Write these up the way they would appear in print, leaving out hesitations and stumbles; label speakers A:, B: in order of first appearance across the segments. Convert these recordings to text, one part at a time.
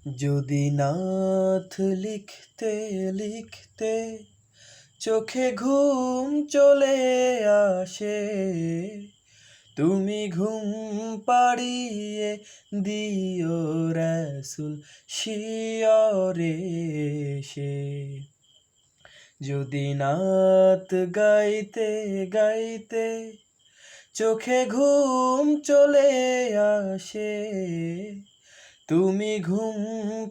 A: যদি নাথ লিখতে লিখতে চোখে ঘুম চলে আসে, তুমি ঘুম পাড়িয়ে দিও রাসূল শিয়রে এসে। যদি নাত গাইতে গাইতে চোখে ঘুম চলে আসে, তুমি ঘুম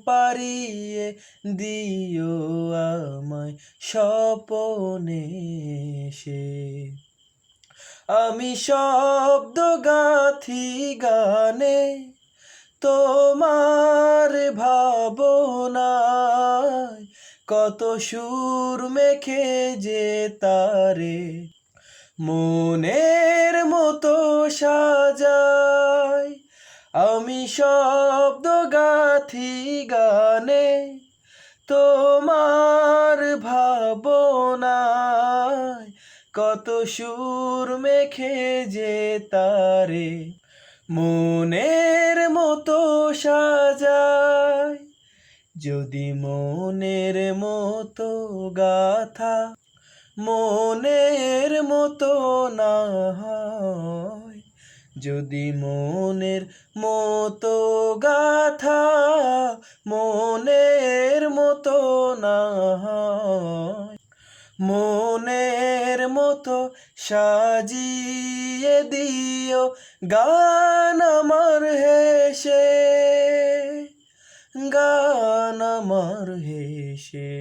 A: পাড়িয়ে দিও আমায় স্বপনে এসে। আমি শব্দ গাঁথি গানে তোমার ভাবনায়, কত সুর মেখে যে তারে মনের মতো সাজাই। আমি শব্দ গাঁথি গানে তোমার ভাবনায়, কত সুর মেখে যে তারে মনের মতো সাজাই। যদি মনের মতো গাথা মনের মতো না হয়, যদি মনের মতো গাথা মনের মতো না হয়, মনের মতো সাজিয়ে দিও গান আমার হেসে, গান আমার হেসে।